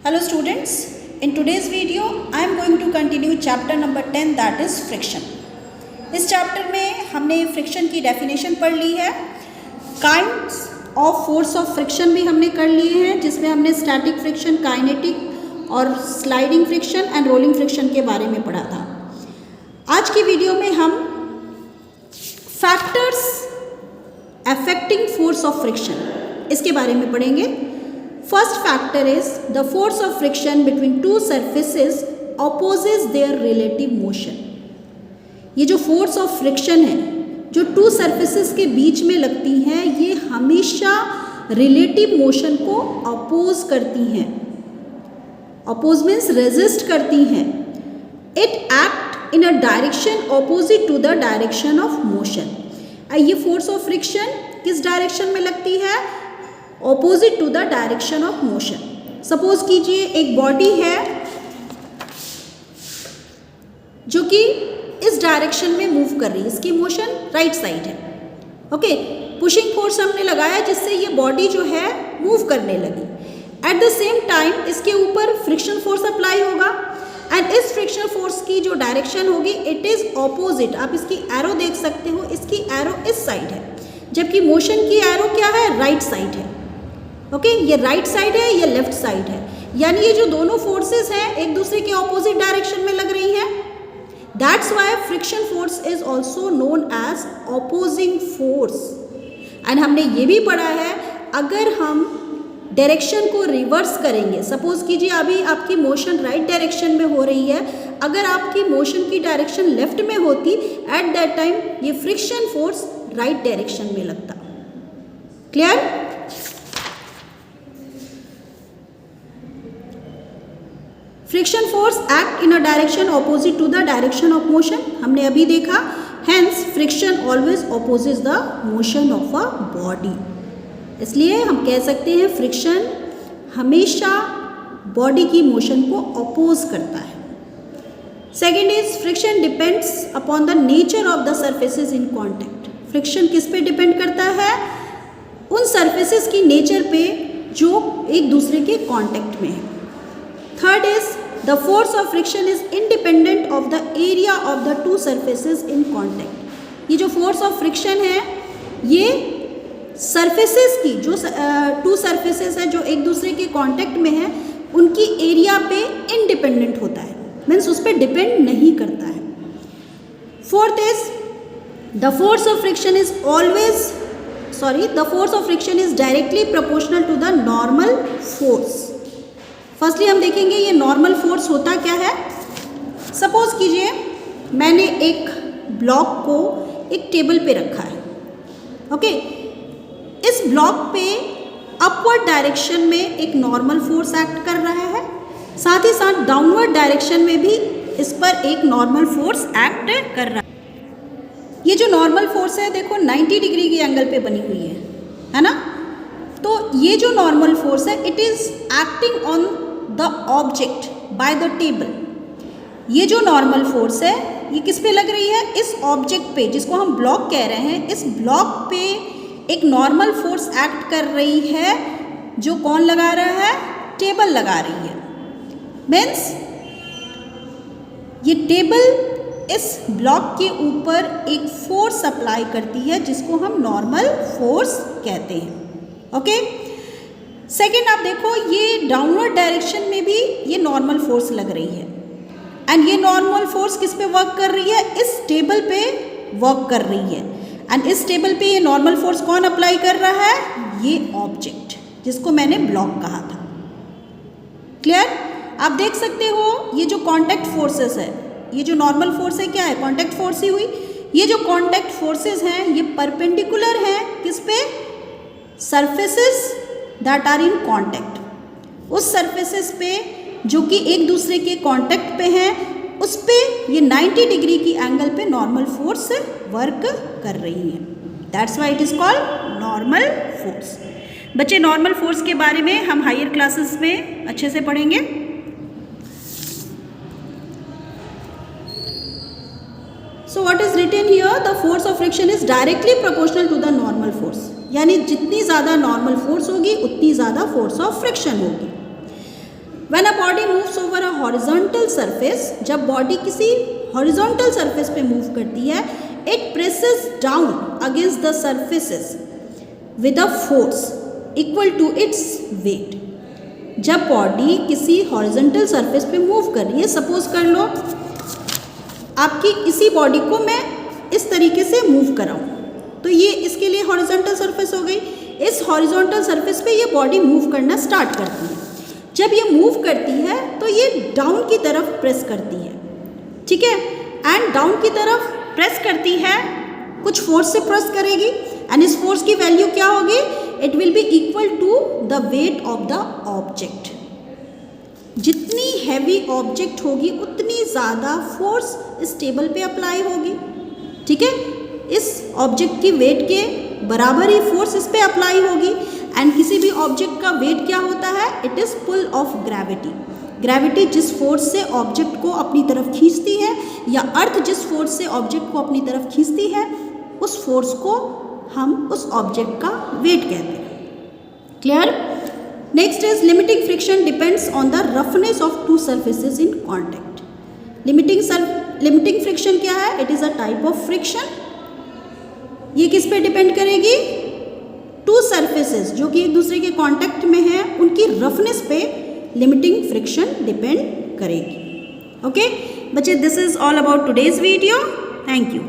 Hello students, in today's video I am going to continue chapter number 10 that is friction. इस chapter में हमने friction की definition पढ़ ली है, kinds of force of friction भी हमने कर लिए हैं जिसमें हमने स्टैटिक फ्रिक्शन, काइनेटिक और sliding friction and rolling friction के बारे में पढ़ा था। आज की वीडियो में हम factors affecting force of friction इसके बारे में पढ़ेंगे। First factor is the force of friction between two surfaces opposes their relative motion. ये जो फोर्स ऑफ फ्रिक्शन है जो टू सर्फेसेस के बीच में लगती हैं ये हमेशा रिलेटिव मोशन को अपोज करती हैं। अपोज मीन्स रेजिस्ट करती हैं। It act in a direction opposite to the direction of motion. ये फोर्स ऑफ फ्रिक्शन किस डायरेक्शन में लगती है? Opposite to the direction of motion. Suppose कीजिए एक बॉडी है जो कि इस डायरेक्शन में मूव कर रही है, इसकी मोशन राइट साइड है। ओके, पुशिंग फोर्स हमने लगाया जिससे ये बॉडी जो है मूव करने लगी। एट द सेम टाइम इसके ऊपर फ्रिक्शन फोर्स अप्लाई होगा एंड इस फ्रिक्शन फोर्स की जो डायरेक्शन होगी इट इज ऑपोजिट। आप इसकी एरो देख सकते हो, इसकी एरो इस साइड है जबकि मोशन की एरो क्या है? राइट साइड है। ओके, ये राइट साइड है, ये लेफ्ट साइड है, यानी ये जो दोनों फोर्सेस हैं एक दूसरे के ऑपोजिट डायरेक्शन में लग रही हैं। That's why friction force is also known as opposing force. And हमने ये भी पढ़ा है अगर हम डायरेक्शन को रिवर्स करेंगे, सपोज कीजिए अभी आपकी मोशन राइट डायरेक्शन में हो रही है, अगर आपकी मोशन की डायरेक्शन लेफ्ट में होती एट दैट टाइम ये फ्रिक्शन फोर्स राइट डायरेक्शन में लगता। Clear? Friction force act in a direction opposite to the direction of motion. हमने अभी देखा, hence friction always opposite the motion of a body. इसलिए हम कह सकते हैं फ्रिक्शन हमेशा बॉडी की मोशन को अपोज करता है। Second is friction depends upon the nature of the surfaces in contact. Friction किस पे डिपेंड करता है? उन सर्फेसेस की नेचर पे जो एक दूसरे के कॉन्टैक्ट में है। Third is the force of friction is independent of the area of the two surfaces in contact. ये जो फोर्स ऑफ फ्रिक्शन है ये सर्फेसेस की जो टू सर्फेसेस है जो एक दूसरे के कांटेक्ट में है उनकी एरिया पे इंडिपेंडेंट होता है, मीन्स उस पर डिपेंड नहीं करता है। Fourth is the force of friction is the force of friction is directly proportional to the normal force. Firstly हम देखेंगे ये नॉर्मल फोर्स होता क्या है। सपोज कीजिए मैंने एक ब्लॉक को एक टेबल पे रखा है। ओके, इस ब्लॉक पे अपवर्ड डायरेक्शन में एक नॉर्मल फोर्स एक्ट कर रहा है, साथ ही साथ डाउनवर्ड डायरेक्शन में भी इस पर एक नॉर्मल फोर्स एक्ट कर रहा है। ये जो नॉर्मल फोर्स है देखो 90 डिग्री की एंगल पे बनी हुई है ना। तो ये जो नॉर्मल फोर्स है it is acting on the object by the table. ये जो नॉर्मल फोर्स है ये किस पे लग रही है? इस ऑब्जेक्ट पे जिसको हम ब्लॉक कह रहे हैं, इस ब्लॉक पे एक नॉर्मल फोर्स एक्ट कर रही है जो कौन लगा रहा है? टेबल लगा रही है। मीन्स ये टेबल इस ब्लॉक के ऊपर एक फोर्स अप्लाई करती है जिसको हम नॉर्मल फोर्स कहते हैं। ओके, सेकेंड आप देखो ये डाउनवर्ड डायरेक्शन में भी ये नॉर्मल फोर्स लग रही है एंड ये नॉर्मल फोर्स किस पे वर्क कर रही है? इस टेबल पे वर्क कर रही है एंड इस टेबल पे ये नॉर्मल फोर्स कौन अप्लाई कर रहा है? ये ऑब्जेक्ट जिसको मैंने ब्लॉक कहा था। क्लियर? आप देख सकते हो ये जो कांटेक्ट फोर्सेस है, ये जो नॉर्मल फोर्स है क्या है? कांटेक्ट फोर्स ही हुई। ये जो कांटेक्ट फोर्सेस हैं ये परपेंडिकुलर हैं किस पे? Surfaces that are in contact. उस सरफेसेस पे जो कि एक दूसरे के कांटेक्ट पे हैं उस पे ये 90 डिग्री की एंगल पे नॉर्मल फोर्स वर्क कर रही है। That's why it is called normal force. बच्चे नॉर्मल फोर्स के बारे में हम हायर क्लासेस में अच्छे से पढ़ेंगे। So what is written here? The force of friction is directly proportional to the normal force. यानी जितनी ज़्यादा नॉर्मल फोर्स होगी उतनी ज़्यादा फोर्स ऑफ फ्रिक्शन होगी। When a body moves over a horizontal surface, जब बॉडी किसी हॉरिजॉन्टल सरफेस पे मूव करती है, it presses down against the surfaces with a force equal to its weight. जब बॉडी किसी हॉरिजॉन्टल सरफेस पे move कर रही है, सपोज कर लो आपकी इसी बॉडी को मैं इस तरीके से मूव कराऊं, तो ये इसके लिए हॉरिजॉन्टल सरफेस हो गई। इस हॉरिजॉन्टल सरफेस पे ये बॉडी मूव करना स्टार्ट करती है। जब ये मूव करती है तो ये डाउन की तरफ प्रेस करती है, ठीक है, एंड डाउन की तरफ प्रेस करती है, कुछ फोर्स से प्रेस करेगी, एंड इस फोर्स की वैल्यू क्या होगी, it will be equal to the weight of the object. जितनी हैवी ऑब्जेक्ट होगी उतनी ज़्यादा फोर्स इस टेबल पे अप्लाई होगी, ठीक है। इस ऑब्जेक्ट की वेट के बराबर ही फोर्स इस पे अप्लाई होगी। एंड किसी भी ऑब्जेक्ट का वेट क्या होता है, it is pull of gravity. Gravity जिस फोर्स से ऑब्जेक्ट को अपनी तरफ खींचती है, या अर्थ जिस फोर्स से ऑब्जेक्ट को अपनी तरफ खींचती है, उस फोर्स को हम उस ऑब्जेक्ट का वेट कहते हैं। Clear? Next is limiting friction depends on the roughness of two surfaces in contact. Limiting friction क्या है? It is a type of friction. ये किस पे डिपेंड करेगी? टू सरफेसेस जो कि एक दूसरे के कांटेक्ट में है, उनकी रफनेस पे लिमिटिंग फ्रिक्शन डिपेंड करेगी। ओके बच्चे, this is all about today's video. Thank you.